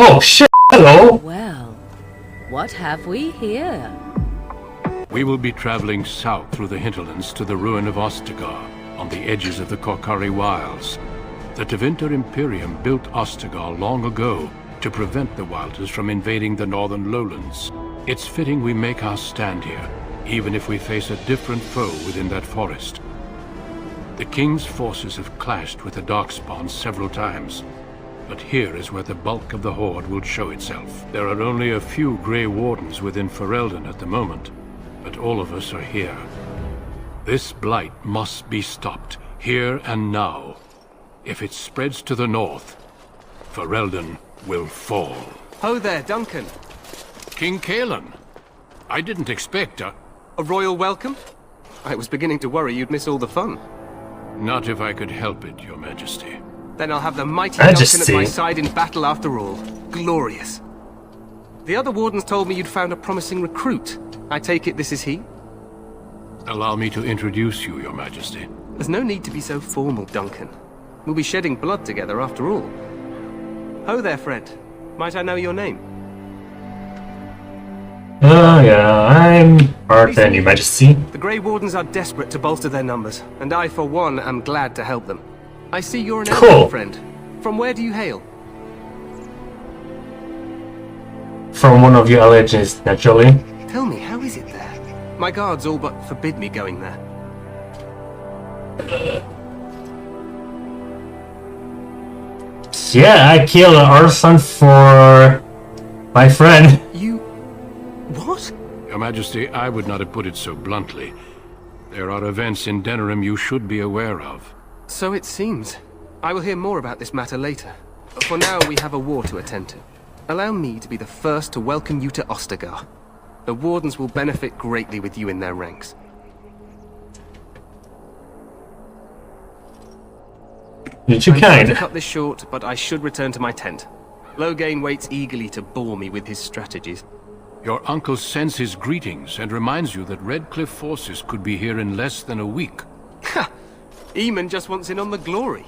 Oh shit, hello! Well, what have we here? We will be traveling south through the hinterlands to the ruin of Ostagar, on the edges of the Korkari Wilds. The Tevinter Imperium built Ostagar long ago to prevent the Wilders from invading the northern lowlands. It's fitting we make our stand here, even if we face a different foe within that forest. The King's forces have clashed with the Darkspawn several times, but here is where the bulk of the Horde will show itself. There are only a few Grey Wardens within Ferelden at the moment, but all of us are here. This blight must be stopped, here and now. If it spreads to the north, Ferelden will fall. Ho there, Duncan. King Kaelan, I didn't expect a royal welcome? I was beginning to worry you'd miss all the fun. Not if I could help it, Your Majesty. Then I'll have the mighty Duncan at my side in battle after all. Glorious. The other wardens told me you'd found a promising recruit. I take it this is he? Allow me to introduce you, Your Majesty. There's no need to be so formal, Duncan. We'll be shedding blood together after all. Ho there, friend. Might I know your name? Oh yeah, I'm Arthur, Your Majesty. The Grey Wardens are desperate to bolster their numbers, and I, for one, am glad to help them. I see you're an elder, friend. From where do you hail? From one of your allegiance, naturally. Tell me, how is it there? My guards all but forbid me going there. Yeah, I killed Arson for my friend. You... what? Your Majesty, I would not have put it so bluntly. There are events in Denerim you should be aware of. So it seems. I will hear more about this matter later. For now, we have a war to attend to. Allow me to be the first to welcome you to Ostagar. The Wardens will benefit greatly with you in their ranks. You're too I'm sorry kind. to cut this short, but I should return to my tent. Loghain waits eagerly to bore me with his strategies. Your uncle sends his greetings and reminds you that Redcliffe forces could be here in less than a week. Ha! Eamon just wants in on the glory.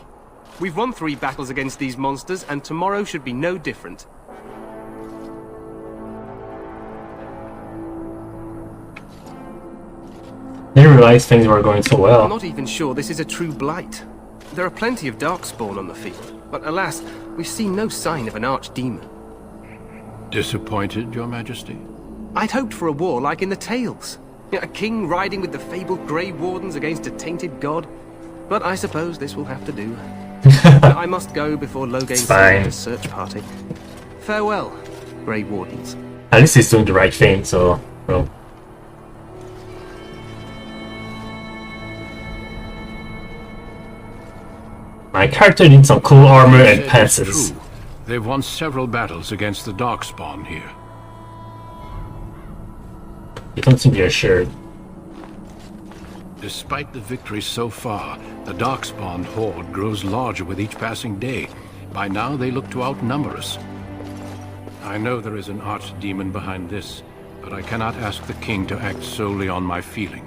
We've won 3 battles against these monsters, and tomorrow should be no different. Didn't realize things were going so well. I'm not even sure this is a true blight. There are plenty of Darkspawn on the field, but alas, we've seen no sign of an archdemon. Disappointed, Your Majesty? I'd hoped for a war like in the tales. A king riding with the fabled Grey Wardens against a tainted god. But I suppose this will have to do. I must go before Loghain sends a search party. Farewell, Grey Wardens. At least he's doing the right thing, so... well. My character needs some cool armor and pants. They've won several battles against the Darkspawn here. You don't seem reassured. Despite the victories so far, the Darkspawn horde grows larger with each passing day. By now, they look to outnumber us. I know there is an archdemon behind this, but I cannot ask the king to act solely on my feeling.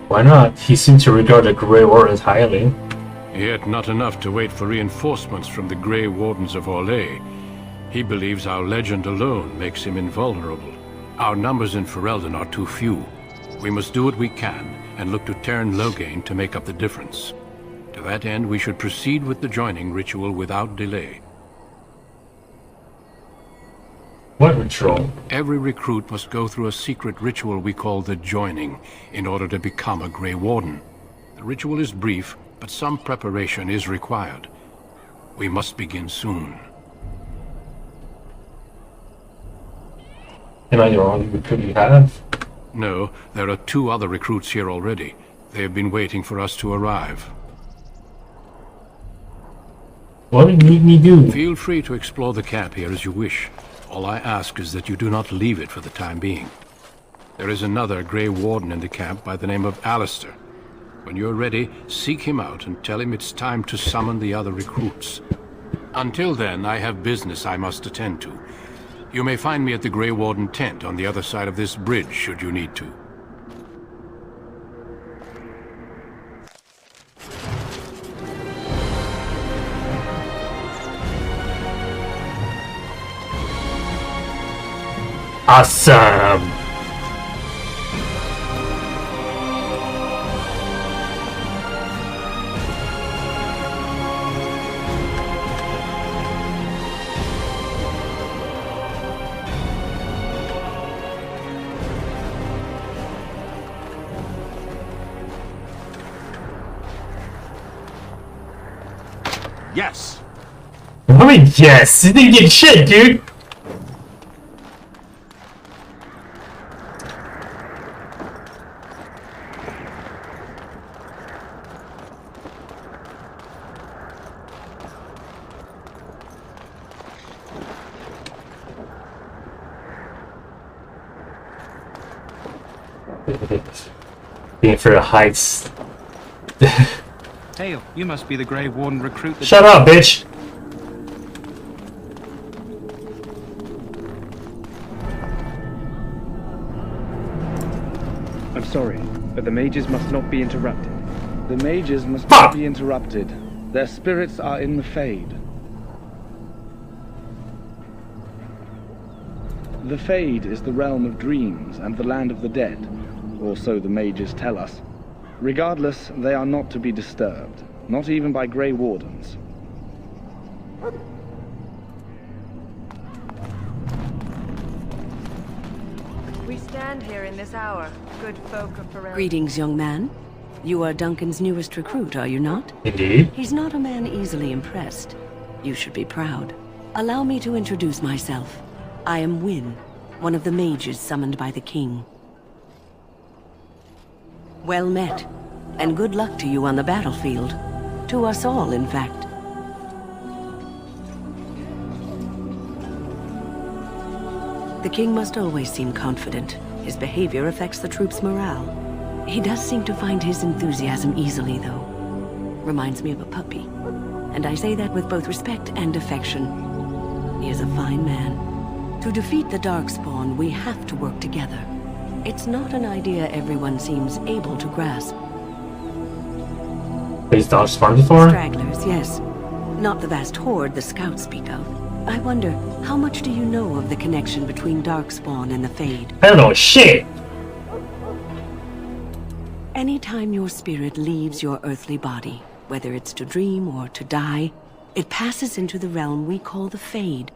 Why not? He seems to regard the Grey Wardens highly. Yet not enough to wait for reinforcements from the Grey Wardens of Orlais. He believes our legend alone makes him invulnerable. Our numbers in Ferelden are too few. We must do what we can, and look to Teyrn Loghain to make up the difference. To that end, we should proceed with the joining ritual without delay. What ritual? Every recruit must go through a secret ritual we call the joining, in order to become a Grey Warden. The ritual is brief, but some preparation is required. We must begin soon. Am I the only recruit you have? No, there are 2 other recruits here already. They have been waiting for us to arrive. What do you need me to do? Feel free to explore the camp here as you wish. All I ask is that you do not leave it for the time being. There is another Grey Warden in the camp by the name of Alistair. When you're ready, seek him out and tell him it's time to summon the other recruits. Until then, I have business I must attend to. You may find me at the Grey Warden tent on the other side of this bridge, should you need to. Awesome. Yes. I mean, yes, you didn't get shit, dude. Being for the heights. Hail, you must be the Grey Warden recruit that... Shut up, bitch! I'm sorry, but the mages must not be interrupted. The mages must Fuck! not be interrupted. Their spirits are in the Fade. The Fade is the realm of dreams and the land of the dead, or so the mages tell us. Regardless, they are not to be disturbed, not even by Grey Wardens. We stand here in this hour, good folk of Ferelden. Greetings, young man. You are Duncan's newest recruit, are you not? Indeed. He's not a man easily impressed. You should be proud. Allow me to introduce myself. I am Wynne, one of the mages summoned by the king. Well met, and good luck to you on the battlefield. To us all, in fact. The king must always seem confident. His behavior affects the troops' morale. He does seem to find his enthusiasm easily, though. Reminds me of a puppy. And I say that with both respect and affection. He is a fine man. To defeat the Darkspawn, we have to work together. It's not an idea everyone seems able to grasp. Is Darkspawn before? Stragglers, yes. Not the vast horde the scouts speak of. I wonder, how much do you know of the connection between Darkspawn and the Fade? I don't know shit! Anytime your spirit leaves your earthly body, whether it's to dream or to die, it passes into the realm we call the Fade.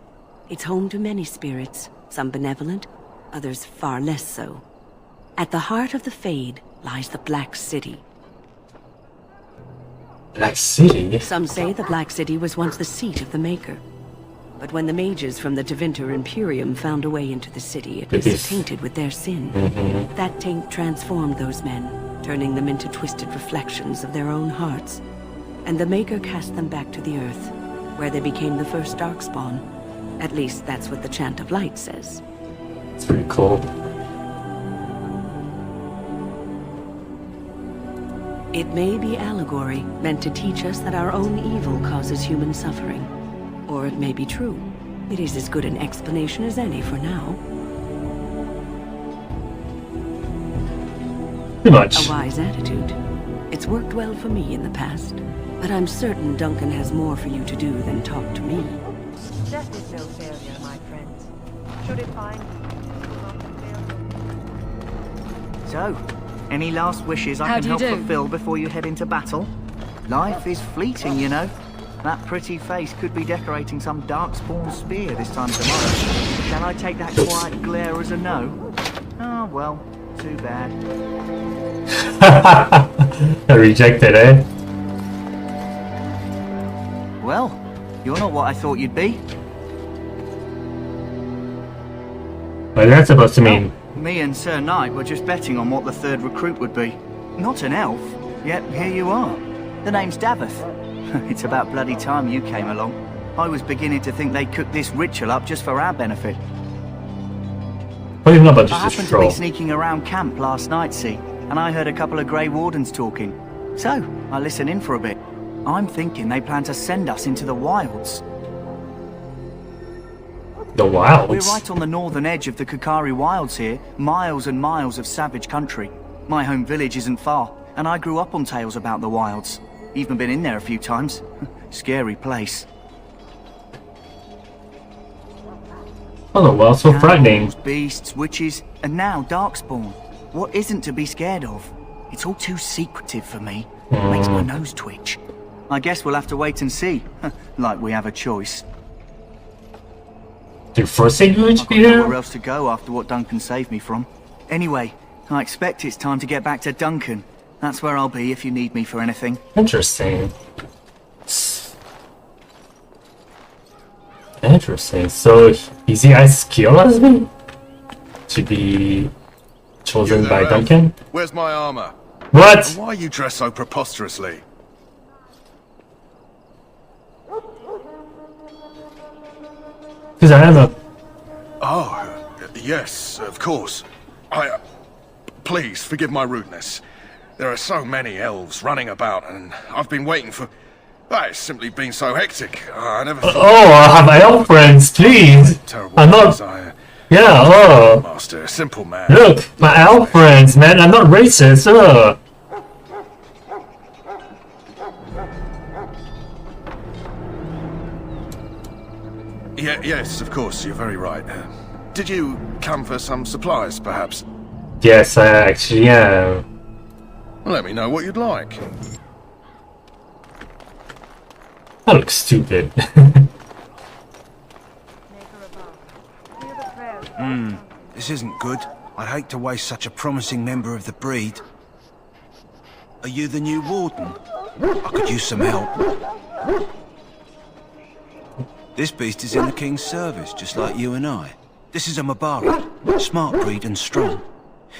It's home to many spirits, some benevolent, others far less so. At the heart of the Fade lies the Black City. Black City? Some say the Black City was once the seat of the Maker. But when the mages from the Tevinter Imperium found a way into the city, it was tainted with their sin. That taint transformed those men, turning them into twisted reflections of their own hearts. And the Maker cast them back to the Earth, where they became the first Darkspawn. At least that's what the Chant of Light says. It's pretty cool. It may be allegory, meant to teach us that our own evil causes human suffering. Or it may be true. It is as good an explanation as any for now. Too much. A wise attitude. It's worked well for me in the past. But I'm certain Duncan has more for you to do than talk to me. Death is no failure, my friends. Should it find you, will not fail. So, any last wishes I can help fulfill before you head into battle? Life is fleeting, you know. That pretty face could be decorating some Darkspawn spear this time tomorrow. Shall I take that quiet glare as a no? Oh, well, too bad. Rejected, eh? Well, you're not what I thought you'd be. What that's supposed to mean? Me and Sir Knight were just betting on what the third recruit would be. Not an elf, yet here you are. The name's Daveth. It's about bloody time you came along. I was beginning to think they cooked this ritual up just for our benefit. What do you know about I just happened a to be troll? sneaking around camp last night, see, and I heard a couple of Grey Wardens talking. So, I listened in for a bit. I'm thinking they plan to send us into the wilds. The wilds? We're right on the northern edge of the Kokari Wilds here, miles and miles of savage country. My home village isn't far, and I grew up on tales about the wilds. Even been in there a few times. Scary place. Oh, the world's so frightening. Beasts, witches, and now Darkspawn. What isn't to be scared of? It's all too secretive for me. Makes my nose twitch. I guess we'll have to wait and see. Like we have a choice. Do you foresee you to I've be got there? nowhere else to go after what Duncan saved me from. Anyway, I expect it's time to get back to Duncan. That's where I'll be if you need me for anything. Interesting. Interesting. So, is he as skilled as me? To be chosen by Duncan? Where's my armor? What? And why are you dressed so preposterously? Because I am a... Oh, yes, of course. Please, forgive my rudeness. There are so many elves running about, and I've been waiting for... It's simply been so hectic. I never thought... Oh, I have my elf friends, please! I'm not... Yeah, oh... Master, a simple man. Look, my elf friends, man, I'm not racist, Yes, of course, you're very right. Did you come for some supplies, perhaps? Yes, I actually am. Let me know what you'd like. I look stupid. This isn't good. I'd hate to waste such a promising member of the breed. Are you the new warden? I could use some help. This beast is in the king's service, just like you and I. This is a Mabari, smart breed and strong.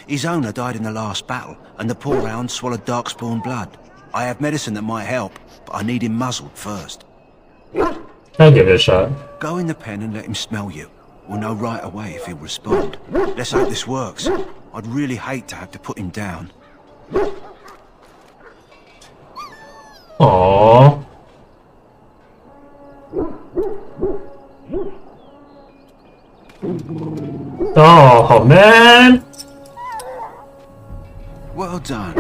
His owner died in the last battle, and the poor hound swallowed darkspawn blood. I have medicine that might help, but I need him muzzled first. I'll give it a shot. Go in the pen and let him smell you. We'll know right away if he'll respond. Let's hope this works. I'd really hate to have to put him down. Aww. Oh, man! Well done.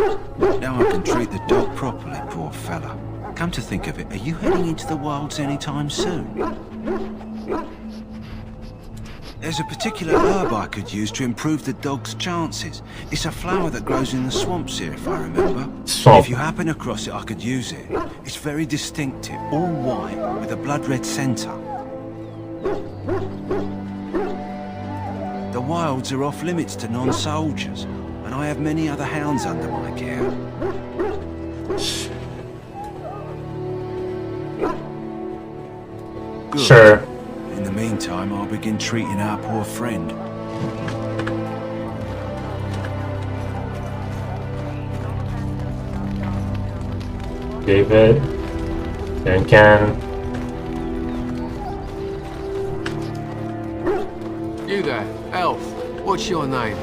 Now I can treat the dog properly, poor fella. Come to think of it, are you heading into the wilds anytime soon? There's a particular herb I could use to improve the dog's chances. It's a flower that grows in the swamps here, if I remember. Swamp. If you happen across it, I could use it. It's very distinctive, all white, with a blood-red centre. The wilds are off-limits to non-soldiers, and I have many other hounds under my care. Good. Sure. In the meantime, I'll begin treating our poor friend. David. Duncan. You there, elf. What's your name?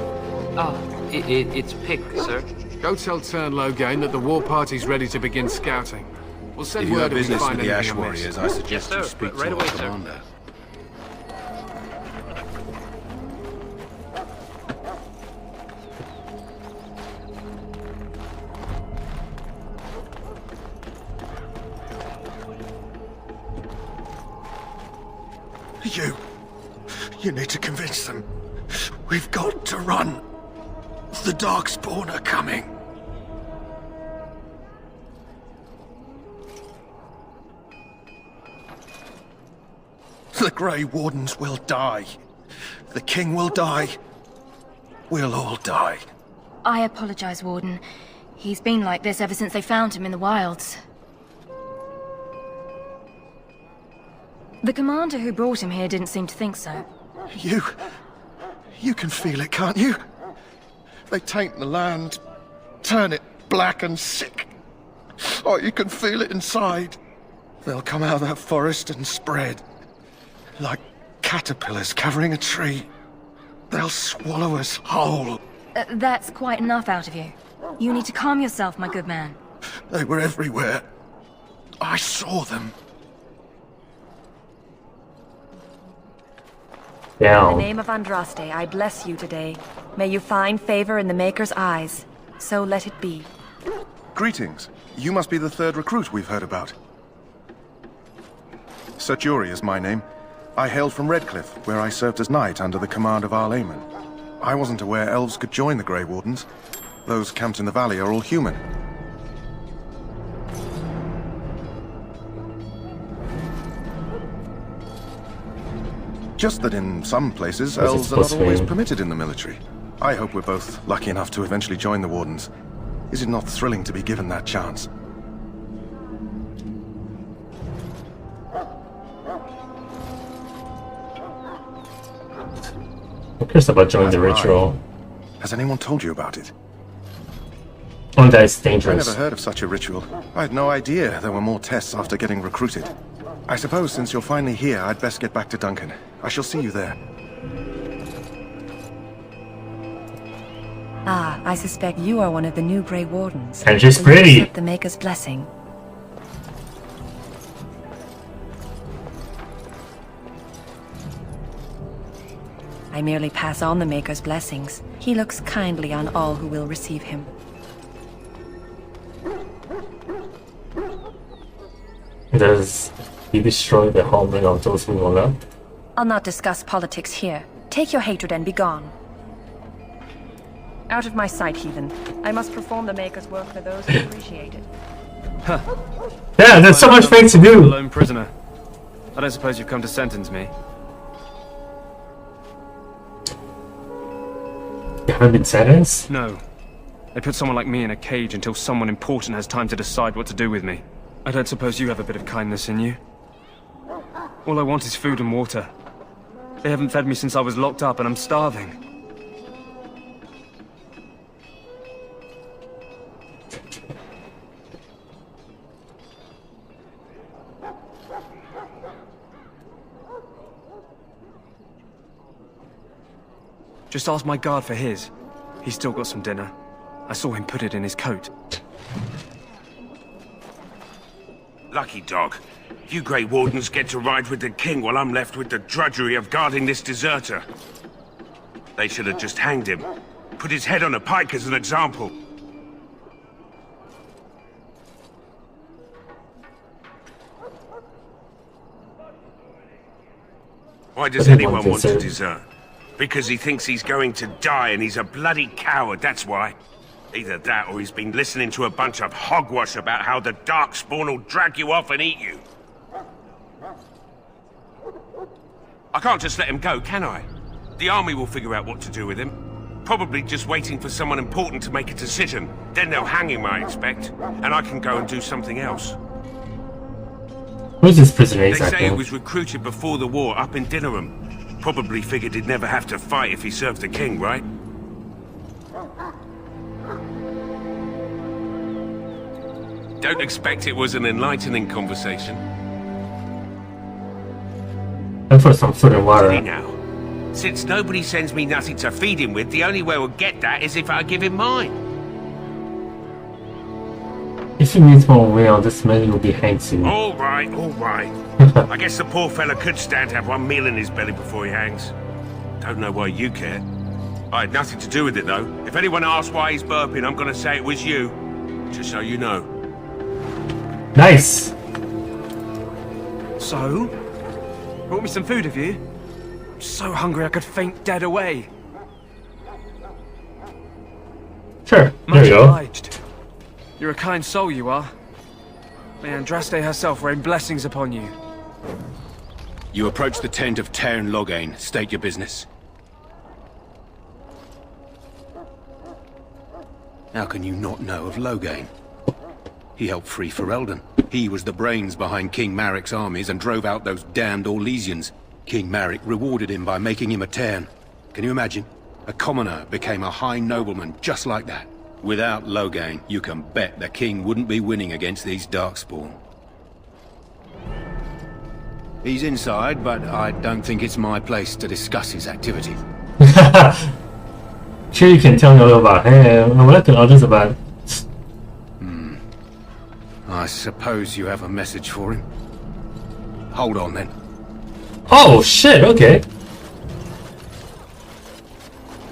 It's Pick, sir. Go tell Logain that the war party's ready to begin scouting. We'll send If you word have if we business find with the Ash anything amiss. Warriors, I suggest Yes, you sir. speak Right to away, our sir. commander. You need to convince them. We've got to run. The Darkspawn are coming. The Grey Wardens will die. The King will die. We'll all die. I apologize, Warden. He's been like this ever since they found him in the wilds. The commander who brought him here didn't seem to think so. You can feel it, can't you? They taint the land, turn it black and sick. Oh, you can feel it inside. They'll come out of that forest and spread. Like caterpillars covering a tree. They'll swallow us whole. That's quite enough out of you. You need to calm yourself, my good man. They were everywhere. I saw them. In the name of Andraste, I bless you today. May you find favor in the Maker's eyes. So let it be. Greetings. You must be the third recruit we've heard about. Serturi is my name. I hailed from Redcliffe, where I served as knight under the command of Arl Eamon. I wasn't aware elves could join the Grey Wardens. Those camped in the valley are all human. Just that in some places, elves are not always permitted in the military. I hope we're both lucky enough to eventually join the Wardens. Is it not thrilling to be given that chance? Who cares about joining the ritual? Has anyone told you about it? Oh, that's dangerous. I never heard of such a ritual. I had no idea there were more tests after getting recruited. I suppose since you're finally here, I'd best get back to Duncan. I shall see you there. Ah, I suspect you are one of the new Grey Wardens. And she's pretty. Accept the Maker's blessing. I merely pass on the Maker's blessings. He looks kindly on all who will receive him. Does he destroy the homeland of those who will not? I'll not discuss politics here. Take your hatred and be gone. Out of my sight, heathen. I must perform the Maker's work for those who appreciate it. Huh. Yeah, there's so much things to do. Lone prisoner. I don't suppose you've come to sentence me. You haven't been sentenced? No. They put someone like me in a cage until someone important has time to decide what to do with me. I don't suppose you have a bit of kindness in you? All I want is food and water. They haven't fed me since I was locked up and I'm starving. Just ask my guard for his. He's still got some dinner. I saw him put it in his coat. Lucky dog. You Grey Wardens get to ride with the king while I'm left with the drudgery of guarding this deserter. They should have just hanged him. Put his head on a pike as an example. Why does anyone want to desert? Because he thinks he's going to die and he's a bloody coward, that's why. Either that or he's been listening to a bunch of hogwash about how the Darkspawn will drag you off and eat you. I can't just let him go, can I? The army will figure out what to do with him. Probably just waiting for someone important to make a decision. Then they'll hang him, I expect. And I can go and do something else. Who's this prisoner exactly? They say he was recruited before the war up in Dinnerham. Probably figured he'd never have to fight if he served the king, right? Don't expect it was an enlightening conversation. And for some food and water. Now, since nobody sends me nothing to feed him with, the only way we'll get that is if I give him mine. If he needs more meal, this man will be hanged soon. All right, all right. I guess the poor fella could stand to have one meal in his belly before he hangs. Don't know why you care. I had nothing to do with it, though. If anyone asks why he's burping, I'm gonna say it was you. Just so you know. Nice! So? Brought me some food, have you? I'm so hungry I could faint dead away. Sure, there Much you go. obliged. You're a kind soul, you are. May Andraste herself rain blessings upon you. You approach the tent of Tairn Loghain. State your business. How can you not know of Loghain? He helped free Ferelden. He was the brains behind King Maric's armies and drove out those damned Orlesians. King Maric rewarded him by making him a Tairn. Can you imagine? A commoner became a high nobleman just like that. Without Loghain, you can bet the king wouldn't be winning against these Darkspawn. He's inside, but I don't think it's my place to discuss his activities. Sure, you can tell me a little about him, and what can others about. I suppose you have a message for him. Hold on, then. Oh, shit, okay.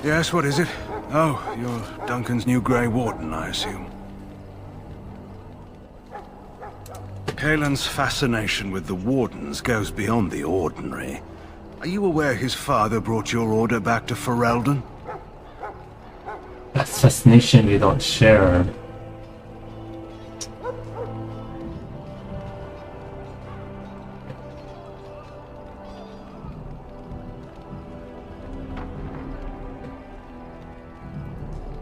Yes, what is it? Oh, you're Duncan's new Grey Warden, I assume. Caelan's fascination with the Wardens goes beyond the ordinary. Are you aware his father brought your order back to Ferelden? That's fascination we don't share.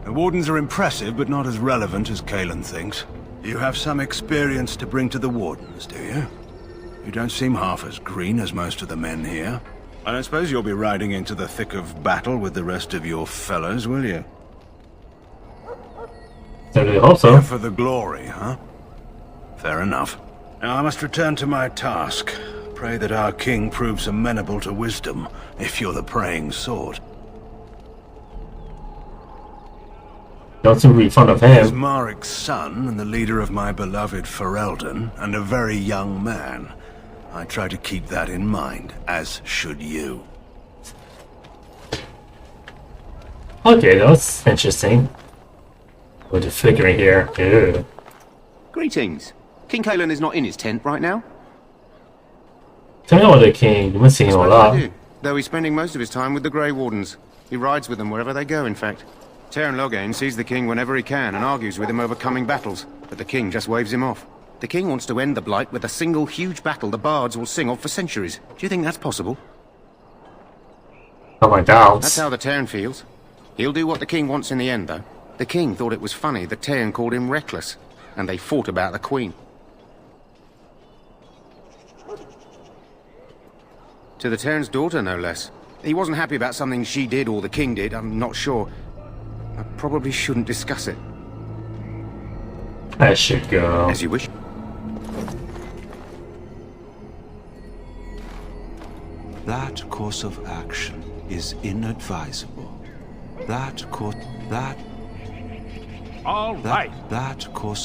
The Wardens are impressive, but not as relevant as Kalen thinks. You have some experience to bring to the Wardens, do you? You don't seem half as green as most of the men here. I don't suppose you'll be riding into the thick of battle with the rest of your fellows, will you? Certainly hope so. Here for the glory, huh? Fair enough. Now I must return to my task. Pray that our king proves amenable to wisdom, if you're the praying sort. Don't seem to be fond of He's him. Marik's son and the leader of my beloved Ferelden, and a very young man. I try to keep that in mind, as should you. Okay, that's interesting. With the flickering here. Ew. Greetings. King Kalen is not in his tent right now. Tell me about the king. You must see him a lot. Though he's spending most of his time with the Grey Wardens. He rides with them wherever they go, in fact. Teyrn Loghain sees the king whenever he can and argues with him over coming battles, but the king just waves him off. The king wants to end the Blight with a single huge battle the bards will sing of for centuries. Do you think that's possible? Oh my doubts. That's how the Teyrn feels. He'll do what the king wants in the end, though. The king thought it was funny that Teyrn called him reckless, and they fought about the queen. To the Teyrn's daughter, no less. He wasn't happy about something she did or the king did, I'm not sure. I probably shouldn't discuss it. I should go. As you wish. That course of action is inadvisable. That course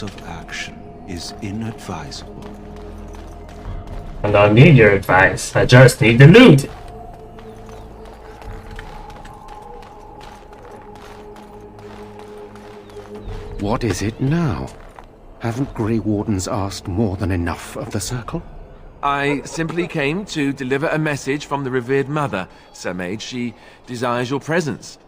of action is inadvisable. I don't need your advice. I just need the loot. What is it now? Haven't Grey Wardens asked more than enough of the Circle? I simply came to deliver a message from the revered mother, Sir Mage. She desires your presence.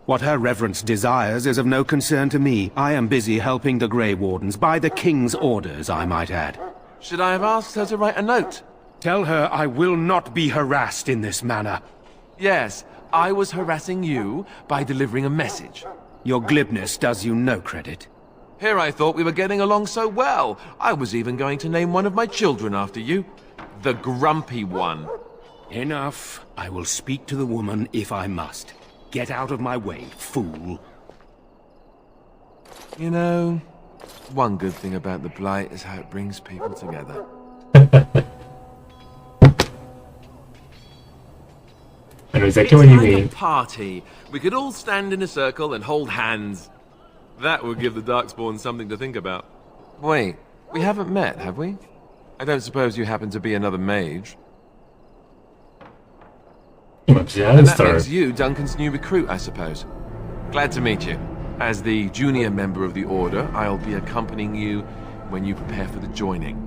What her reverence desires is of no concern to me. I am busy helping the Grey Wardens, by the King's orders, I might add. Should I have asked her to write a note? Tell her I will not be harassed in this manner. Yes, I was harassing you by delivering a message. Your glibness does you no credit. Here I thought we were getting along so well. I was even going to name one of my children after you. The Grumpy One. Enough. I will speak to the woman if I must. Get out of my way, fool. You know, one good thing about the Blight is how it brings people together. I know exactly what you mean. A party. We could all stand in a circle and hold hands. That would give the Darkspawn something to think about. Wait, we haven't met, have we? I don't suppose you happen to be another mage. And that makes you Duncan's new recruit, I suppose. Glad to meet you. As the junior member of the Order, I'll be accompanying you when you prepare for the joining.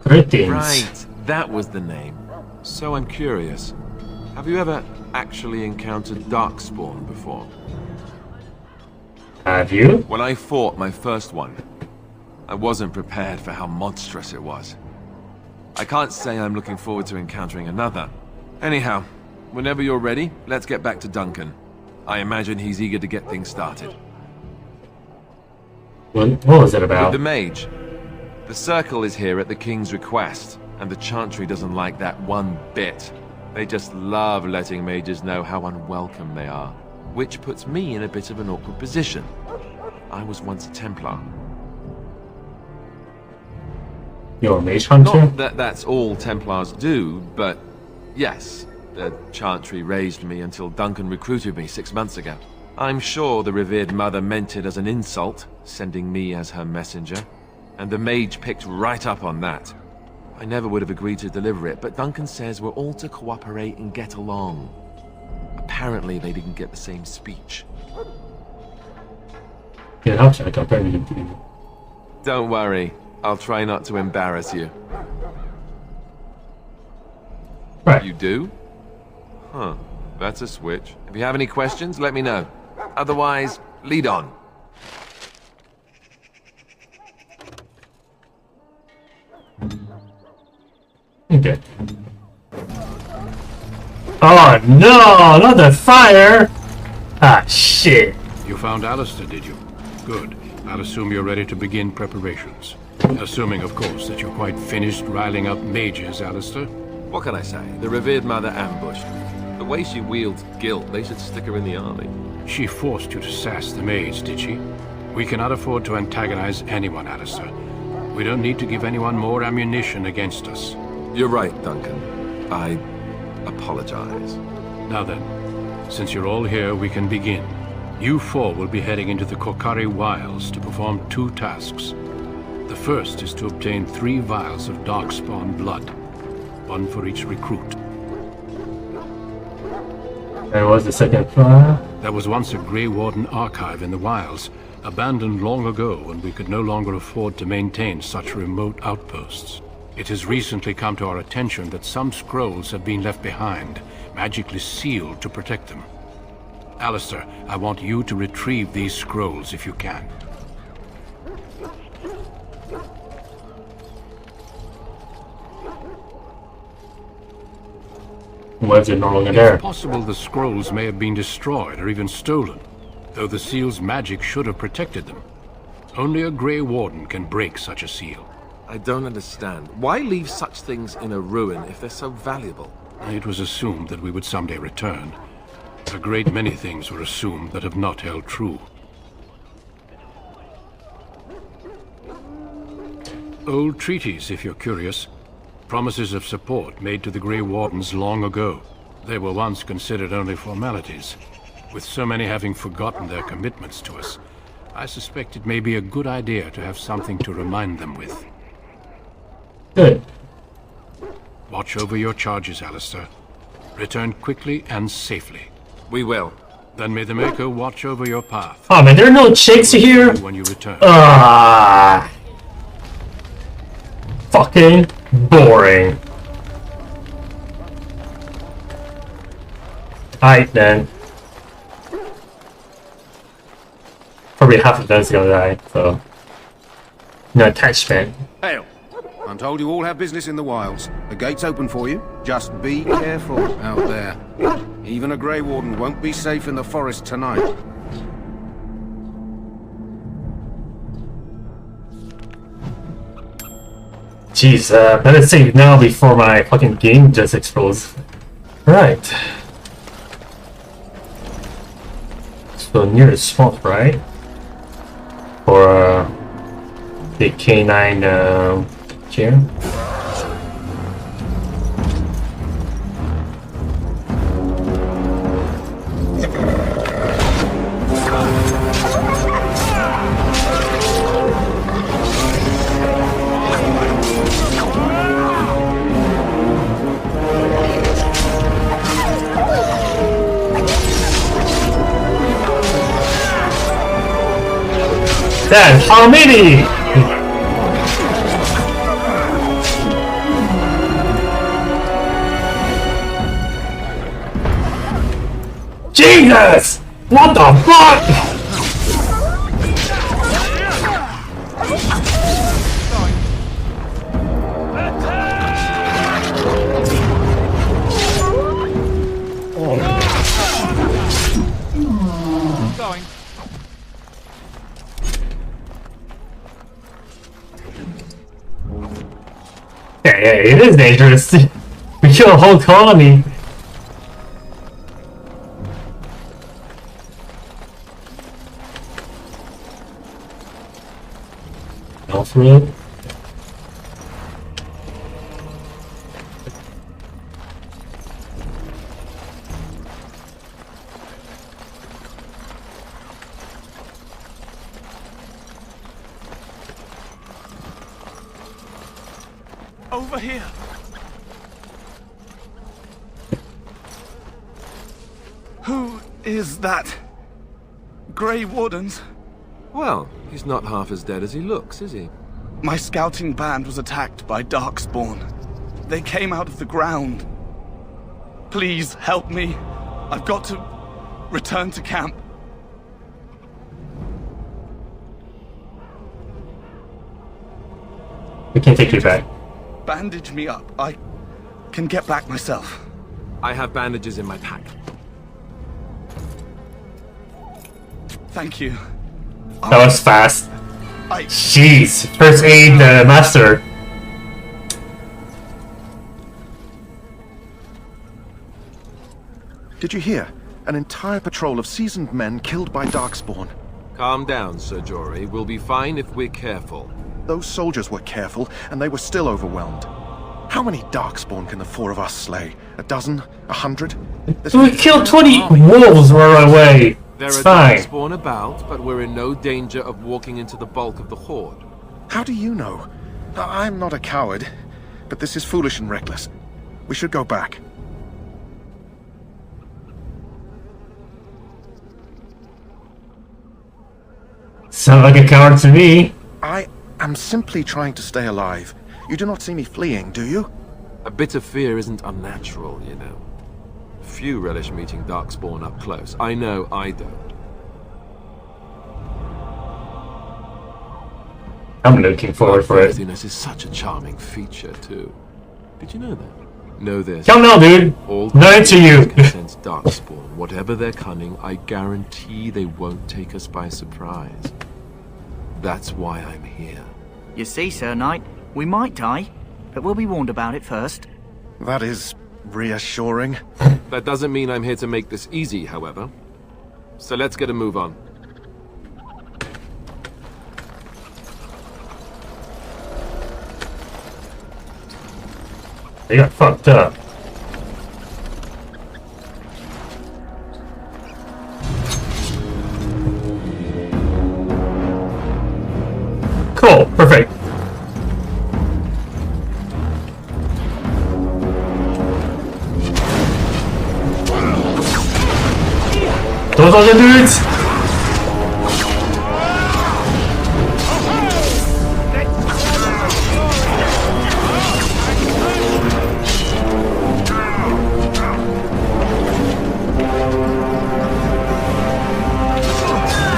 Greetings. Right, that was the name. So I'm curious. Have you ever actually encountered Darkspawn before? Have you? When I fought my first one, I wasn't prepared for how monstrous it was. I can't say I'm looking forward to encountering another. Anyhow, whenever you're ready, let's get back to Duncan. I imagine he's eager to get things started. What was it about? With the mage. The Circle is here at the King's request, and the Chantry doesn't like that one bit. They just love letting mages know how unwelcome they are, which puts me in a bit of an awkward position. I was once a Templar. You're a mage hunter? Not that that's all Templars do, but yes, the Chantry raised me until Duncan recruited me 6 months ago. I'm sure the revered mother meant it as an insult, sending me as her messenger, and the mage picked right up on that. I never would have agreed to deliver it, but Duncan says we're all to cooperate and get along. Apparently they didn't get the same speech. Yeah, I compare you to. Don't worry, I'll try not to embarrass you. Right. You do? Huh. That's a switch. If you have any questions, let me know. Otherwise, lead on. Okay. Oh no, not the fire! Ah, shit. You found Alistair, did you? Good. I'll assume you're ready to begin preparations. Assuming, of course, that you're quite finished riling up mages, Alistair. What can I say? The revered mother ambushed me. The way she wields guilt, they should stick her in the army. She forced you to sass the maids, did she? We cannot afford to antagonize anyone, Alistair. We don't need to give anyone more ammunition against us. You're right, Duncan. I apologize. Now then, since you're all here, we can begin. You four will be heading into the Korcari Wilds to perform 2 tasks. The first is to obtain 3 vials of Darkspawn blood, 1 for each recruit. And what's the second file? There was once a Grey Warden archive in the wilds, abandoned long ago when we could no longer afford to maintain such remote outposts. It has recently come to our attention that some scrolls have been left behind, magically sealed to protect them. Alistair, I want you to retrieve these scrolls if you can. Why is it no longer there? It's possible the scrolls may have been destroyed or even stolen, though the seal's magic should have protected them. Only a Grey Warden can break such a seal. I don't understand. Why leave such things in a ruin if they're so valuable? It was assumed that we would someday return. A great many things were assumed that have not held true. Old treaties, if you're curious. Promises of support made to the Grey Wardens long ago. They were once considered only formalities. With so many having forgotten their commitments to us, I suspect it may be a good idea to have something to remind them with. Good. Watch over your charges, Alistair. Return quickly and safely. We will. Then may the Maker watch over your path. Oh man, there are no chicks here? When you return. Ah, fucking boring. Alright then. Probably half of them's gonna die, so. No attachment. Hail! I'm told you all have business in the wilds. The gate's open for you. Just be careful out there. Even a Grey Warden won't be safe in the forest tonight. Jeez, better save now before my fucking game just explodes. Right. So near the swamp, right? For the K9 chair. Dad, how many? Jesus! What the fuck? Yeah, it is dangerous. We kill a whole colony. Off-road. Over here. Who is that? Grey Wardens? Well, he's not half as dead as he looks, is he? My scouting band was attacked by Darkspawn. They came out of the ground. Please help me. I've got to return to camp. We can take you back. Bandage me up. I can get back myself. I have bandages in my pack. Thank you. That was fast. Jeez, first aid master. Did you hear? An entire patrol of seasoned men killed by Darkspawn. Calm down, Sir Jory. We'll be fine if we're careful. Those soldiers were careful, and they were still overwhelmed. How many Darkspawn can the four of us slay? A dozen? 100? We killed 20 wolves right away. There It's are fine. Darkspawn about, but we're in no danger of walking into the bulk of the horde. How do you know? I'm not a coward, but this is foolish and reckless. We should go back. Sound like a coward to me. I am simply trying to stay alive. You do not see me fleeing, do you? A bit of fear isn't unnatural, you know. Few relish meeting Darkspawn up close. I know I don't. I'm looking forward for it. Bloodthirstiness is such a charming feature, too. Did you know that? Know this. Come now, dude. Not into you. Can sense Darkspawn. Whatever their cunning, I guarantee they won't take us by surprise. That's why I'm here. You see, Sir Knight, we might die, but we'll be warned about it first. That is reassuring. That doesn't mean I'm here to make this easy, however. So let's get a move on. They got fucked up. Cool, perfect. Those are the dudes!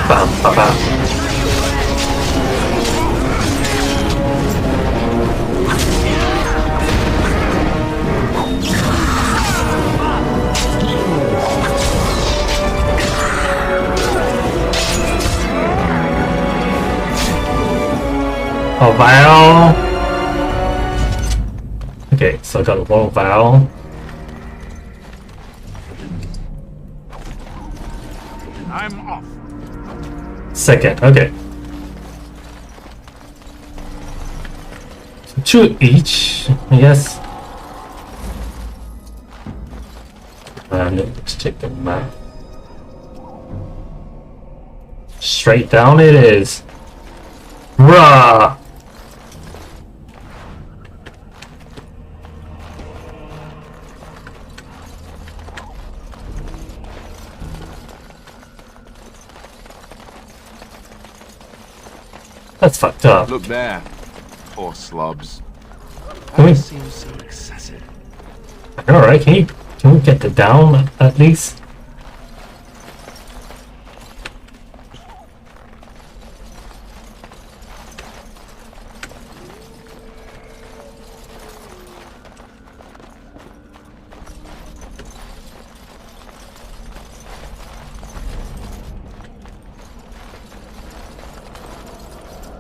Bam, bam, bam. A vial. Okay, so I got one vial. I'm off. Second, okay. So 2 each, I guess. Let's check the map. Straight down it is. Rah! That's fucked up. Look there. Poor slobs. Can we... That seems so excessive. Alright, can we get the down at least?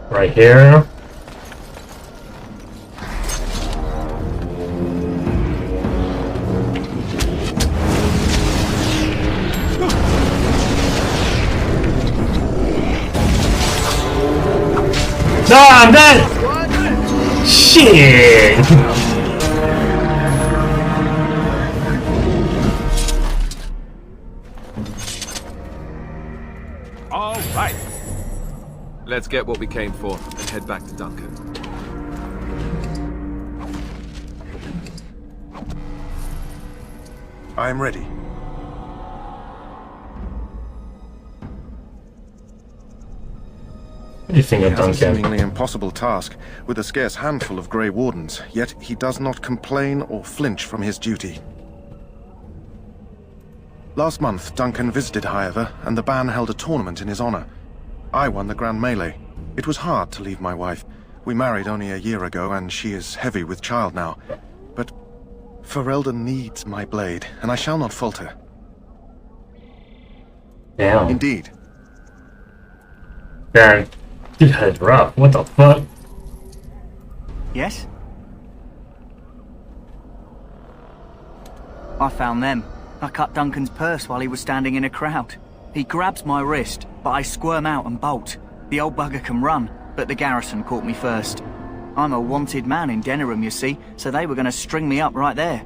Right here. No, I'm dead! Shit! All right. Let's get what we came for and head back to Duncan. I am ready. What do you think of He has a Duncan? seemingly impossible task, with a scarce handful of Grey Wardens, yet he does not complain or flinch from his duty. Last month, Duncan visited, however, and the band held a tournament in his honor. I won the Grand Melee. It was hard to leave my wife. We married only a year ago, and she is heavy with child now. But Ferelden needs my blade, and I shall not falter. Damn. Indeed. Baron, you had rough. What the fuck? Yes? I found them. I cut Duncan's purse while he was standing in a crowd. He grabs my wrist, but I squirm out and bolt. The old bugger can run, but the garrison caught me first. I'm a wanted man in Denerim, you see, so they were going to string me up right there.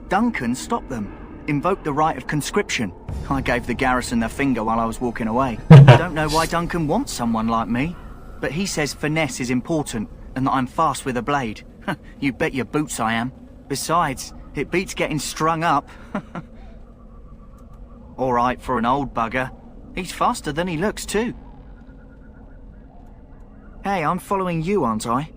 Duncan stopped them, invoked the right of conscription. I gave the garrison the finger while I was walking away. I don't know why Duncan wants someone like me, but he says finesse is important and that I'm fast with a blade. You bet your boots I am. Besides, it beats getting strung up. All right for an old bugger. He's faster than he looks too. Hey, I'm following you, aren't I?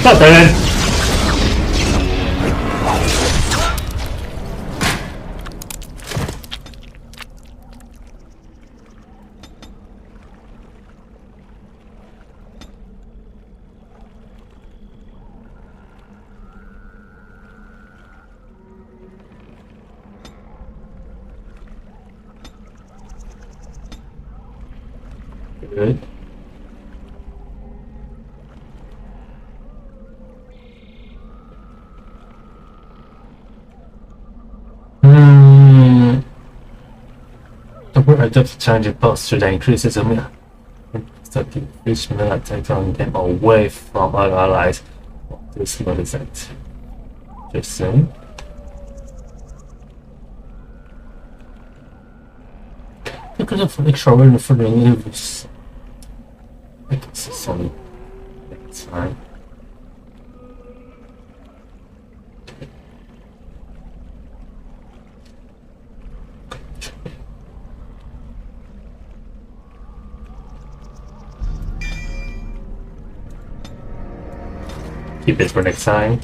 Stop it! Good. The more adept challenge posture that increases the fish attack on them away from our allies. This what is that? Just saying. Look at the extra word for the news. I can see some next time. Keep it for next time.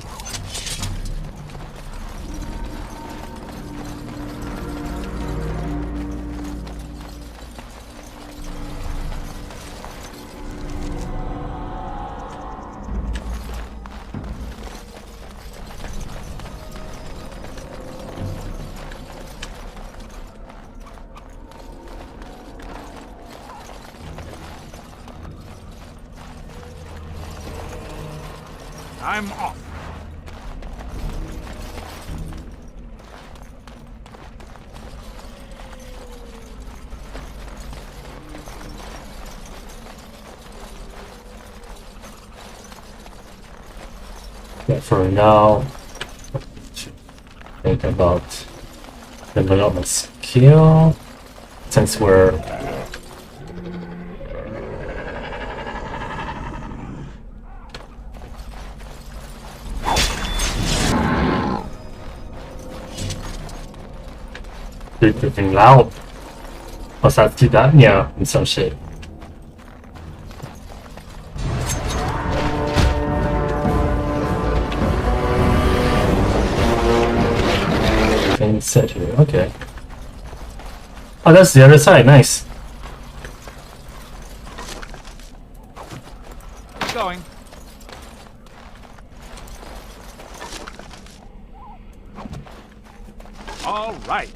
I'm off. Yeah, for now, think about development skill. Since we're freaking loud. Posadki dnia and some shit. Thing set here, okay. Oh, that's the other side, nice. Going. All right.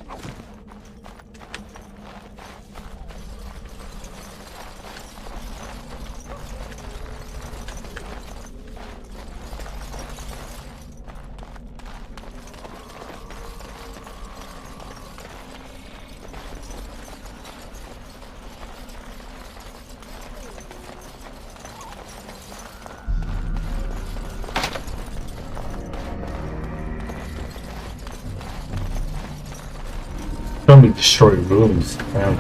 Don't be destroy rooms, man.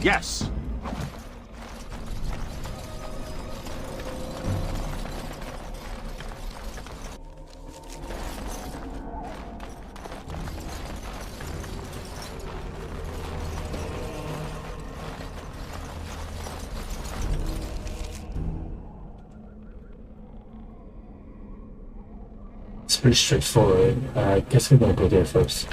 Yes. It's pretty straightforward. I guess we're gonna go there first.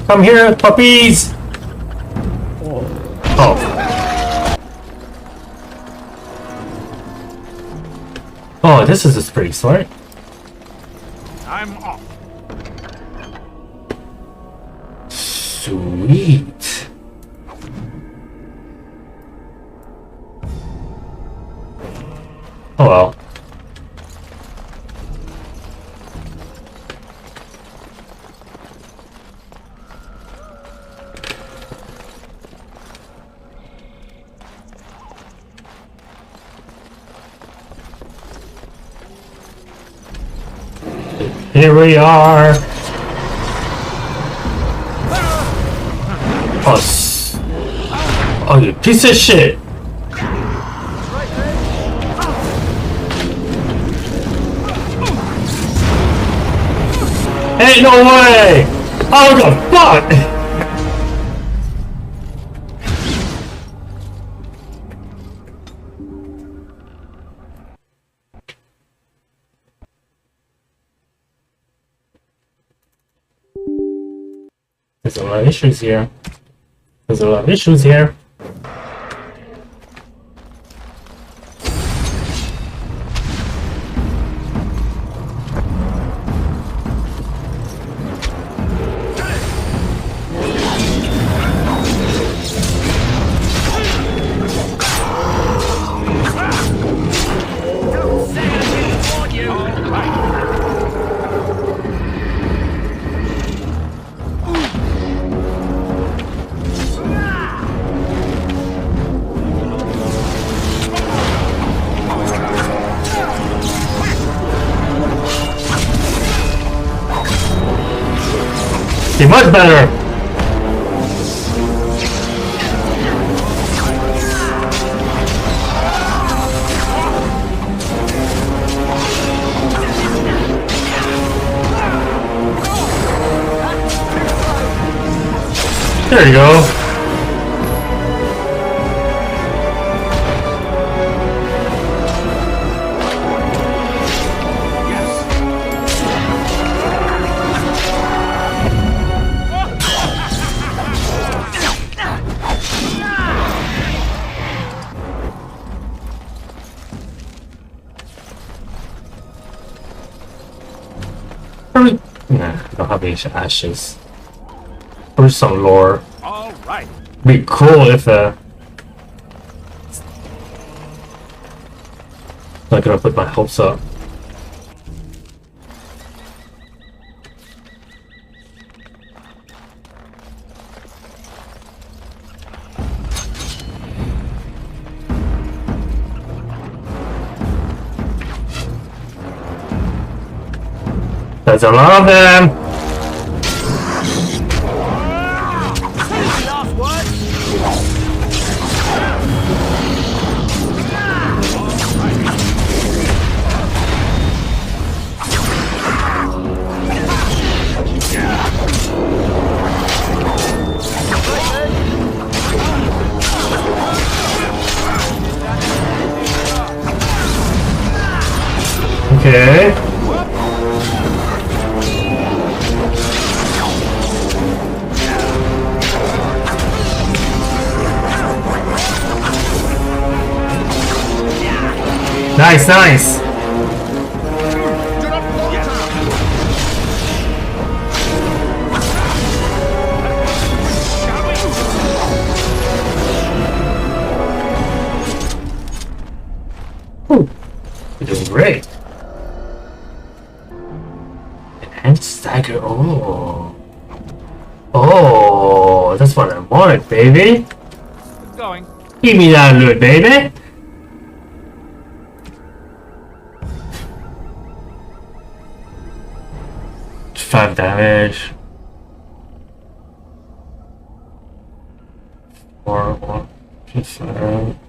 Come here, puppies! Oh. Oh, this is a pretty smart. I'm off. Sweet. Oh well. Here we are. Oh, you piece of shit. Ain't no way. Oh, the fuck. There's a lot of issues here. There's a lot of issues here. Much better. There you go. Nah, I don't have any ashes. Or some lore. All right. Be cool if not gonna put my hopes up. There's a lot of them. Okay. Nice, nice. Ooh, you're doing great. And stagger. Oh. Oh, that's what I wanted, baby. Going. Give me that loot, baby. 5 damage. 4, 1, 2, 7.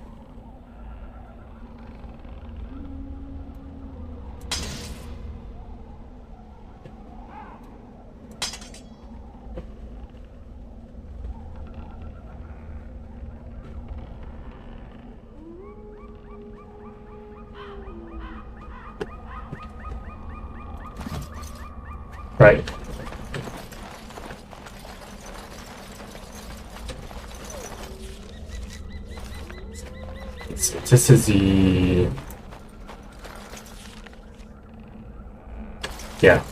Right. This is the... Yeah.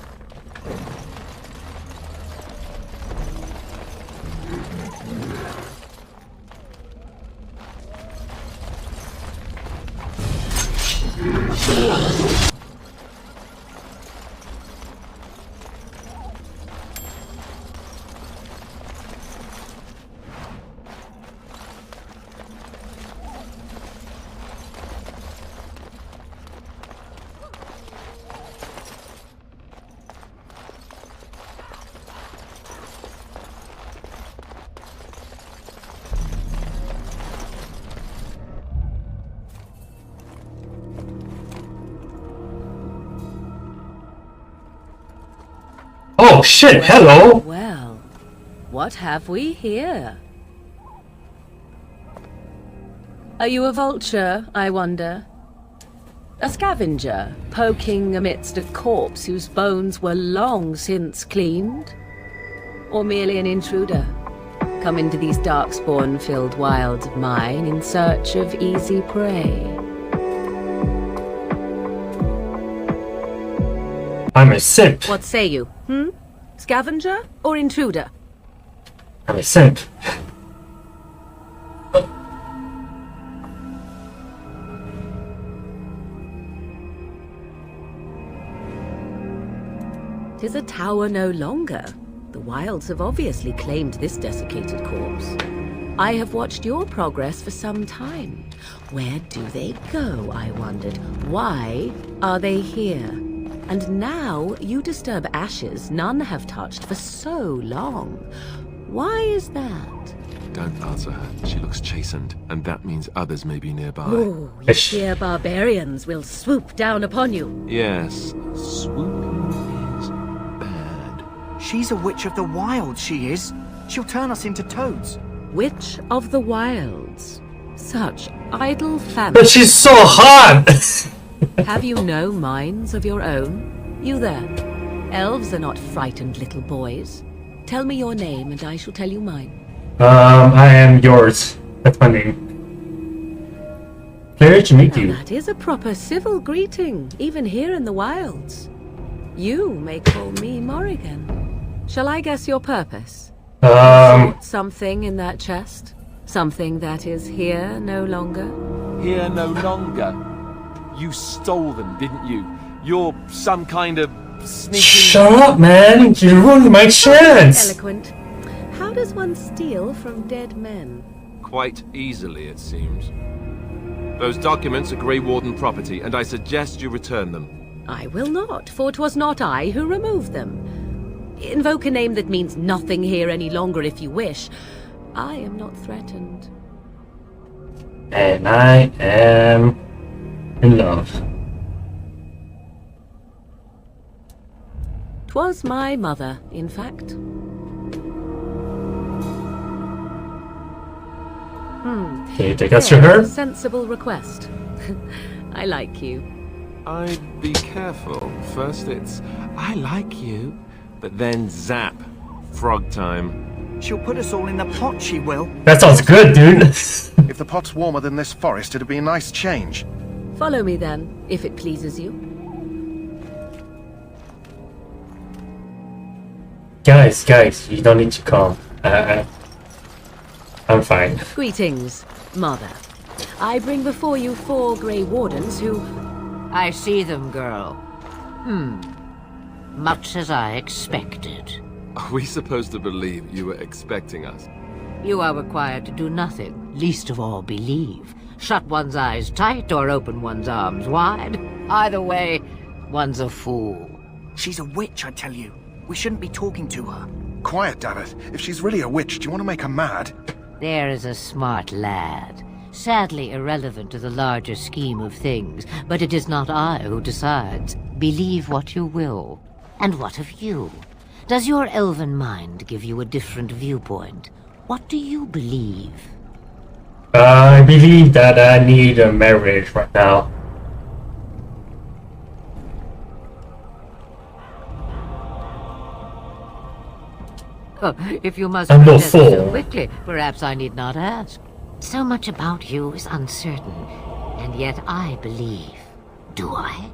Oh shit, hello! Well, what have we here? Are you a vulture, I wonder? A scavenger, poking amidst a corpse whose bones were long since cleaned? Or merely an intruder, come into these darkspawn-filled wilds of mine in search of easy prey? I'm a simp. What say you, Scavenger or intruder? I'm a simp. Tis a tower no longer. The wilds have obviously claimed this desiccated corpse. I have watched your progress for some time. Where do they go, I wondered? Why are they here? And now you disturb ashes none have touched for so long. Why is that? Don't answer her. She looks chastened, and that means others may be nearby. Oh, you fear barbarians will swoop down upon you. Yes, swooping is bad. She's a witch of the wilds, she is. She'll turn us into toads. Witch of the wilds. Such idle fancy. But she's so hot! Have you no minds of your own? You there. Elves are not frightened little boys. Tell me your name and I shall tell you mine. I am yours. That's my name. Pleasure to meet you. That is a proper civil greeting, even here in the wilds. You may call me Morrigan. Shall I guess your purpose? Something in that chest? Something that is here no longer? Here no longer? You stole them, didn't you? You're some kind of sneaking... Shut up, man! You ruined my chance! Eloquent. How does one steal from dead men? Quite easily, it seems. Those documents are Grey Warden property, and I suggest you return them. I will not, for 'twas not I who removed them. Invoke a name that means nothing here any longer if you wish. I am not threatened. And I am... in love. 'Twas my mother, in fact. Can you take us to her? Sensible request. I like you. I'd be careful. First it's, I like you, but then zap. Frog time. She'll put us all in the pot, she will. That sounds good, dude. If the pot's warmer than this forest, it'd be a nice change. Follow me then, if it pleases you. Guys, you don't need to come. I'm fine. Greetings, Mother. I bring before you 4 Grey Wardens who... I see them, girl. much as I expected. Are we supposed to believe you were expecting us? You are required to do nothing, least of all believe. Shut one's eyes tight or open one's arms wide. Either way, one's a fool. She's a witch, I tell you. We shouldn't be talking to her. Quiet, damn it. If she's really a witch, do you want to make her mad? There is a smart lad. Sadly irrelevant to the larger scheme of things, but it is not I who decides. Believe what you will. And what of you? Does your elven mind give you a different viewpoint? What do you believe? I believe that I need a marriage right now. Oh, if you must I'm no protest so fool. quickly, perhaps I need not ask. So much about you is uncertain, and yet I believe. Do I?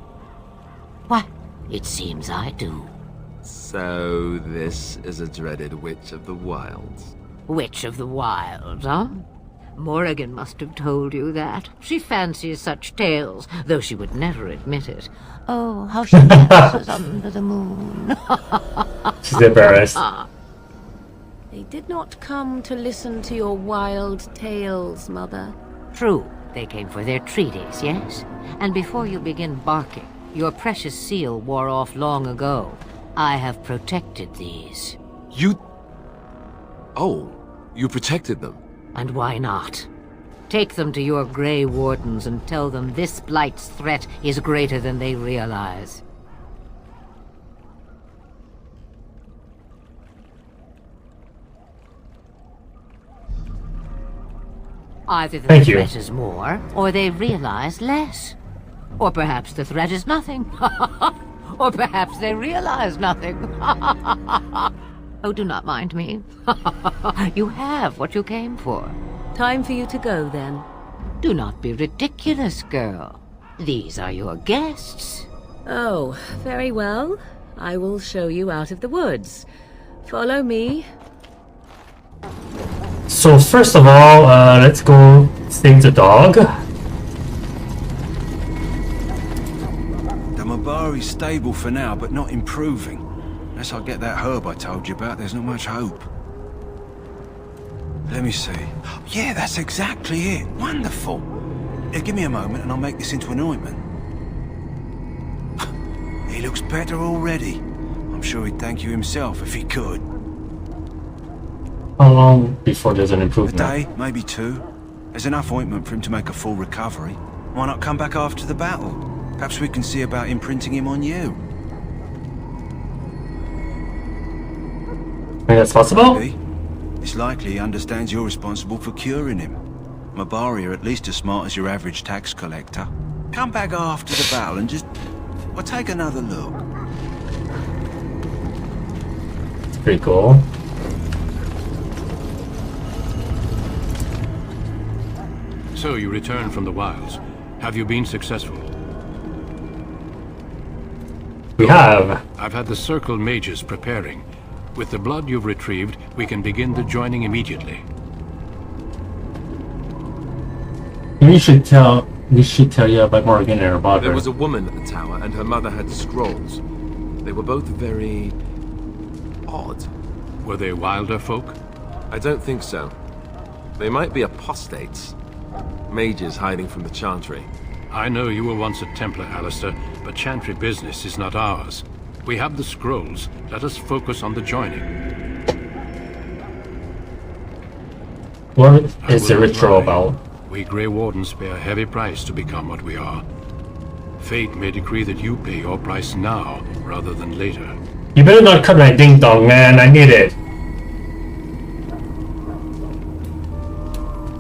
Why, it seems I do. So this is a dreaded Witch of the Wilds. Witch of the Wilds, huh? Morrigan must have told you that. She fancies such tales, though she would never admit it. Oh, how she dances under the moon. She's embarrassed. They did not come to listen to your wild tales, Mother. True, they came for their treaties, yes? And before you begin barking, your precious seal wore off long ago. I have protected these. You... Oh, you protected them? And why not? Take them to your Grey Wardens and tell them this Blight's threat is greater than they realize. Either the threat is more, or they realize less. Or perhaps the threat is nothing. Or perhaps they realize nothing. Oh, do not mind me. You have what you came for. Time for you to go, then. Do not be ridiculous, girl. These are your guests. Oh, very well. I will show you out of the woods. Follow me. So first of all, let's go save the dog. The Mabari's stable for now, but not improving. Unless I get that herb I told you about, there's not much hope. Let me see. Yeah, that's exactly it. Wonderful. Yeah, give me a moment and I'll make this into an ointment. He looks better already. I'm sure he'd thank you himself if he could. How long before there's an improvement? A day, maybe 2. There's enough ointment for him to make a full recovery. Why not come back after the battle? Perhaps we can see about imprinting him on you. Think that's possible? Maybe. It's likely he understands you're responsible for curing him. Mabari are at least as smart as your average tax collector. Come back after the battle and just... well, take another look. It's pretty cool. So you returned from the wilds. Have you been successful? We have. I've had the Circle mages preparing. With the blood you've retrieved, we can begin the joining immediately. We should tell you about Morrigan and her mother. There was a woman at the tower, and her mother had scrolls. They were both very... odd. Were they wilder folk? I don't think so. They might be apostates. Mages hiding from the Chantry. I know you were once a Templar, Alistair, but Chantry business is not ours. We have the scrolls. Let us focus on the joining. What is the ritual about? We Grey Wardens pay a heavy price to become what we are. Fate may decree that you pay your price now, rather than later. You better not cut my ding dong, man. I need it.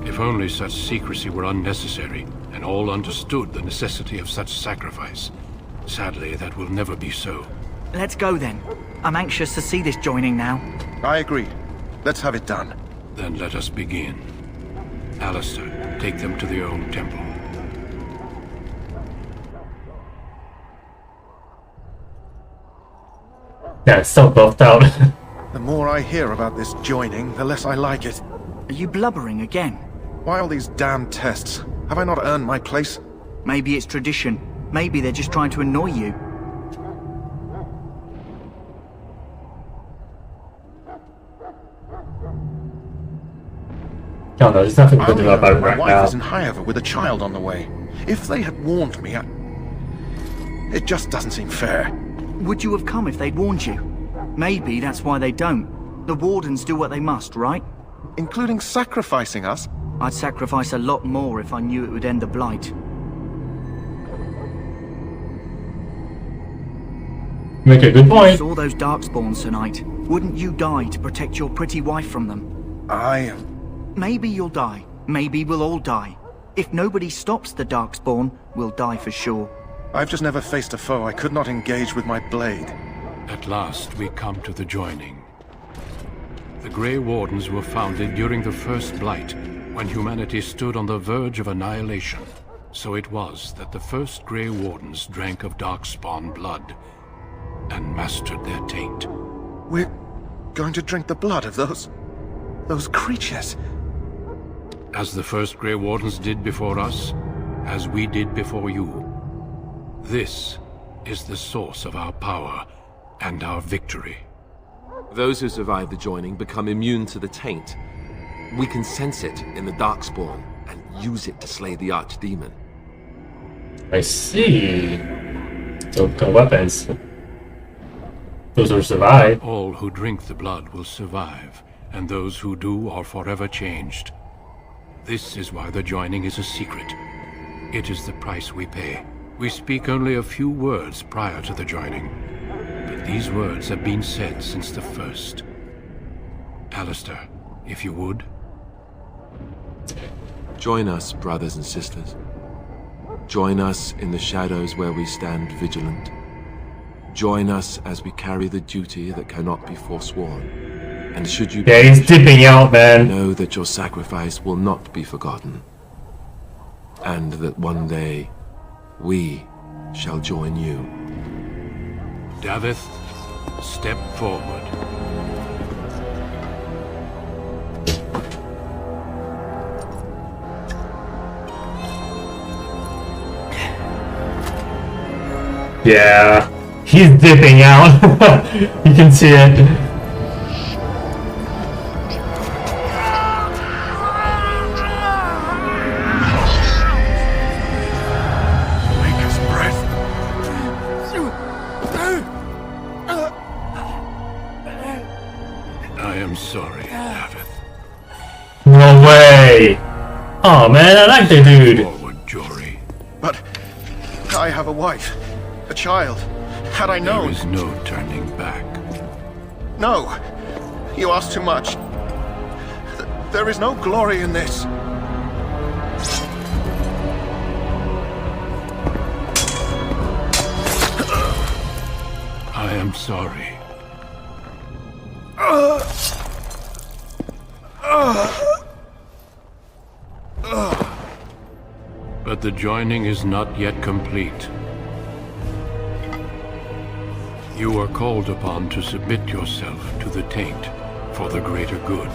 If only such secrecy were unnecessary, and all understood the necessity of such sacrifice. Sadly, that will never be so. Let's go then. I'm anxious to see this joining now. I agree. Let's have it done. Then let us begin. Alistair, take them to their own temple. Yeah, it's so buffed out. The more I hear about this joining, the less I like it. Are you blubbering again? Why all these damn tests? Have I not earned my place? Maybe it's tradition. Maybe they're just trying to annoy you. No, there's nothing I to do only know about it that my right wife now. is in Highover with a child on the way. If they had warned me, it just doesn't seem fair. Would you have come if they'd warned you? Maybe that's why they don't. The Wardens do what they must, right? Including sacrificing us? I'd sacrifice a lot more if I knew it would end the Blight. Make a good point. Saw those Darkspawns tonight. Wouldn't you die to protect your pretty wife from them? Maybe you'll die. Maybe we'll all die. If nobody stops the Darkspawn, we'll die for sure. I've just never faced a foe I could not engage with my blade. At last, we come to the joining. The Grey Wardens were founded during the First Blight, when humanity stood on the verge of annihilation. So it was that the first Grey Wardens drank of Darkspawn blood and mastered their taint. We're going to drink the blood of those creatures. As the first Grey Wardens did before us, as we did before you. This is the source of our power and our victory. Those who survive the joining become immune to the taint. We can sense it in the Darkspawn and use it to slay the Archdemon. I see. So, weapons. Those who survive. All who drink the blood will survive, and those who do are forever changed. This is why the joining is a secret. It is the price we pay. We speak only a few words prior to the joining, but these words have been said since the first. Alistair, if you would. Join us, brothers and sisters. Join us in the shadows where we stand vigilant. Join us as we carry the duty that cannot be forsworn. And should you he's dipping out, man. Know that your sacrifice will not be forgotten. And that one day, we shall join you. Davith, step forward. Yeah, he's dipping out. You can see it. Sorry, Davith. No way! Oh man, I like the dude. Forward, Jory. But I have a wife, a child. Had I known... There is no turning back. No, you ask too much. There is no glory in this. I am sorry. But the joining is not yet complete. You are called upon to submit yourself to the taint for the greater good.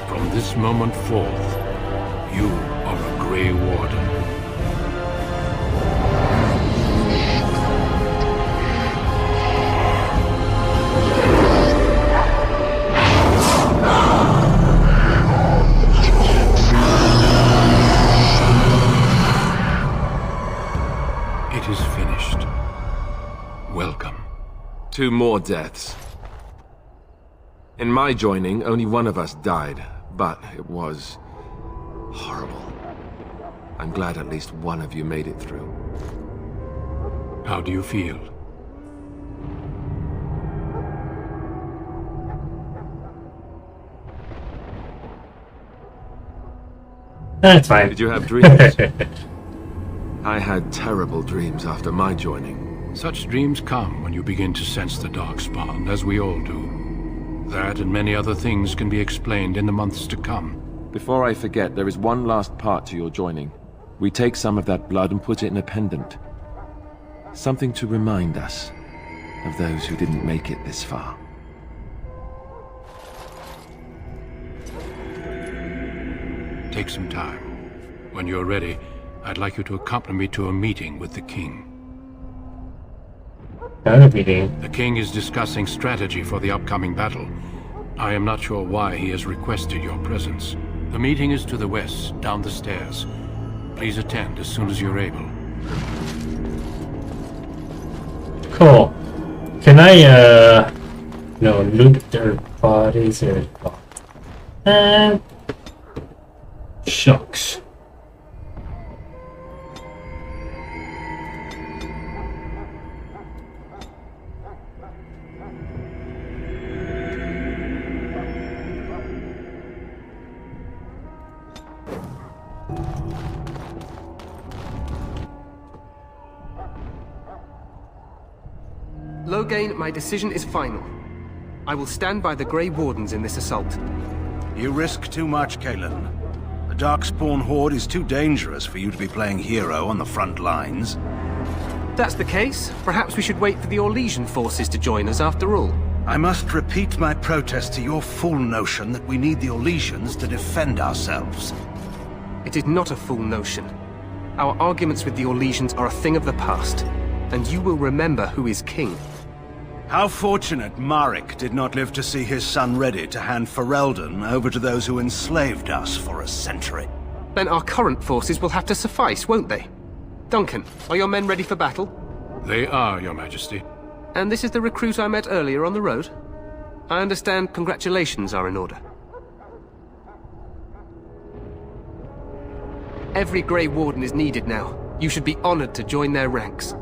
From this moment forth, you are a Grey Warden. It is finished. Welcome. 2 more deaths. In my joining, only one of us died, but it was horrible. I'm glad at least one of you made it through. How do you feel? That's fine. Did you have dreams? I had terrible dreams after my joining. Such dreams come when you begin to sense the Darkspawn, as we all do. That and many other things can be explained in the months to come. Before I forget, there is one last part to your joining. We take some of that blood and put it in a pendant. Something to remind us of those who didn't make it this far. Take some time. When you're ready, I'd like you to accompany me to a meeting with the king. Meeting. The king is discussing strategy for the upcoming battle. I am not sure why he has requested your presence. The meeting is to the west, down the stairs. Please attend as soon as you're able. Cool. Can I, no, loot their bodies or... And... Shucks. Loghain, my decision is final. I will stand by the Grey Wardens in this assault. You risk too much, Cailan. The Darkspawn Horde is too dangerous for you to be playing hero on the front lines. If that's the case, perhaps we should wait for the Orlesian forces to join us after all. I must repeat my protest to your fool notion that we need the Orlesians to defend ourselves. It is not a fool notion. Our arguments with the Orlesians are a thing of the past, and you will remember who is king. How fortunate Marek did not live to see his son ready to hand Ferelden over to those who enslaved us for a century. Then our current forces will have to suffice, won't they? Duncan, are your men ready for battle? They are, Your Majesty. And this is the recruit I met earlier on the road? I understand congratulations are in order. Every Grey Warden is needed now. You should be honored to join their ranks.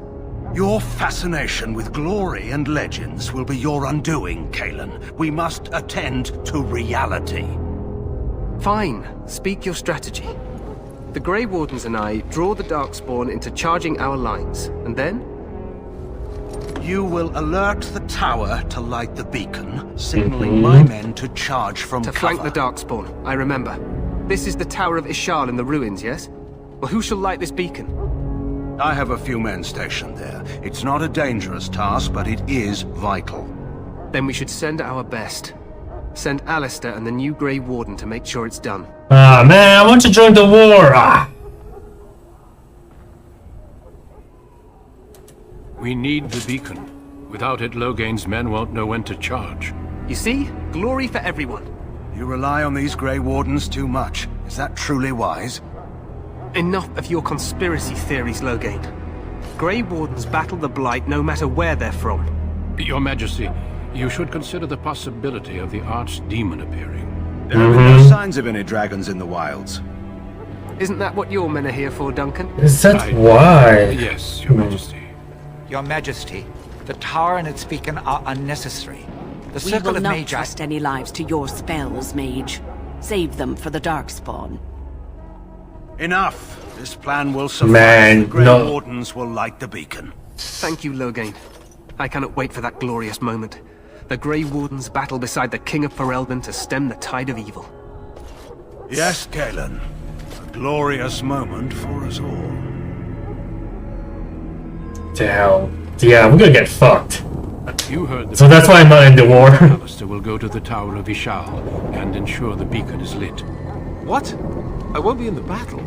Your fascination with glory and legends will be your undoing, Cailan. We must attend to reality. Fine. Speak your strategy. The Grey Wardens and I draw the Darkspawn into charging our lines, and then? You will alert the tower to light the beacon, signaling my men to charge from cover. To flank the Darkspawn, I remember. This is the Tower of Ishal in the ruins, yes? Well, who shall light this beacon? I have a few men stationed there. It's not a dangerous task, but it is vital. Then we should send our best. Send Alistair and the new Grey Warden to make sure it's done. Ah, man, I want to join the war! Ah. We need the beacon. Without it, Loghain's men won't know when to charge. You see? Glory for everyone. You rely on these Grey Wardens too much. Is that truly wise? Enough of your conspiracy theories, Loghain. Grey Wardens battle the Blight no matter where they're from. Your Majesty, you should consider the possibility of the Archdemon appearing. There have been no signs of any dragons in the wilds. Isn't that what your men are here for, Duncan? Is that why? Yes, Your Majesty. Your Majesty, the tower and its beacon are unnecessary. The We circle will of not Magi... trust any lives to your spells, Mage. Save them for the Darkspawn. Enough. This plan will suffice. Man, the Grey no. Wardens will light the beacon. Thank you, Loghain. I cannot wait for that glorious moment. The Grey Wardens battle beside the King of Ferelden to stem the tide of evil. Yes, Cailan. A glorious moment for us all. Damn. Yeah, we're gonna get fucked. You heard So that's why I'm not in the war. Alistair will go to the Tower of Ishal and ensure the beacon is lit. What? I won't be in the battle.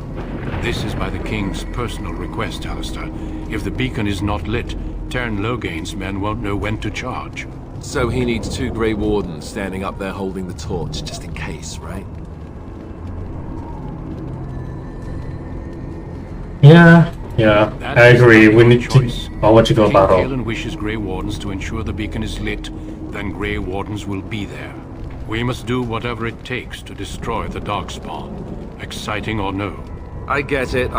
This is by the King's personal request, Alistair. If the beacon is not lit, Teyrn Loghain's men won't know when to charge. So he needs 2 Grey Wardens standing up there holding the torch, just in case, right? Yeah, I agree. We need choice. to... I'll let you go King battle. Cailan wishes Grey Wardens to ensure the beacon is lit, then Grey Wardens will be there. We must do whatever it takes to destroy the Darkspawn, exciting or no. I get it.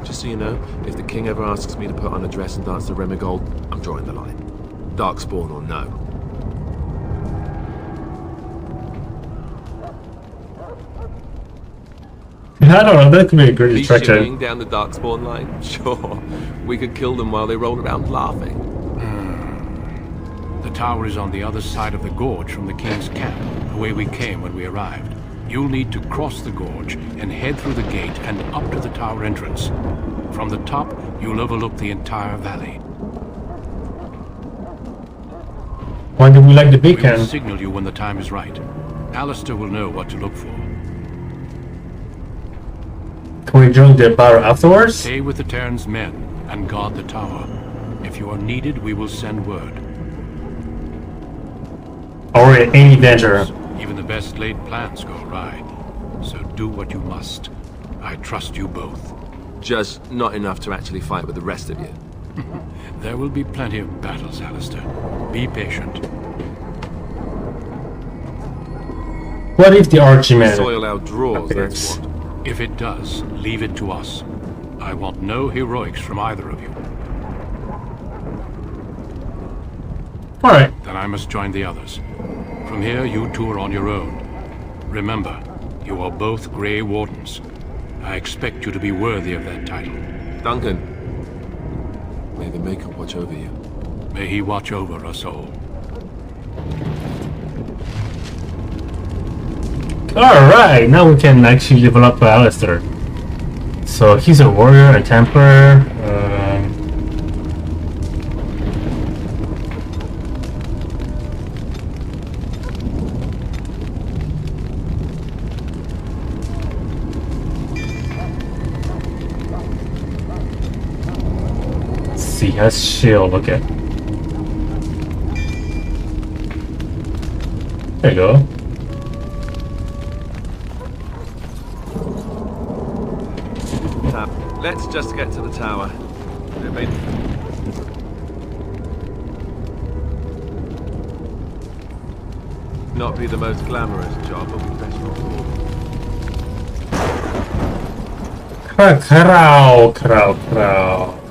Just so you know, if the King ever asks me to put on a dress and dance to Remigold, I'm drawing the line. Darkspawn or no. I don't know, that could be a great distraction. Shooting down the Darkspawn line? Sure. We could kill them while they roll around laughing. The tower is on the other side of the gorge from the King's camp, the way we came when we arrived. You'll need to cross the gorge and head through the gate and up to the tower entrance. From the top, you'll overlook the entire valley. Why do we like the We will beacon? signal you when the time is right. Alistair will know what to look for. Can we join the battle afterwards? Stay with the Teyrn's men and guard the tower. If you are needed, we will send word. or in any danger. Even the best laid plans go awry. So do what you must. I trust you both. Just not enough to actually fight with the rest of you. There will be plenty of battles, Alistair. Be patient. What if the Archimand soil our drawers, appears? that's what. If it does, leave it to us. I want no heroics from either of you. Alright. Then I must join the others. From here, you two are on your own. Remember, you are both Grey Wardens. I expect you to be worthy of that title. Duncan, may the Maker watch over you. May he watch over us all. Alright, now we can actually level up Alistair. So he's a warrior, a Templar. He has shield, okay. There you go. Let's just get to the tower. It may not be the most glamorous job, but we best not Crow.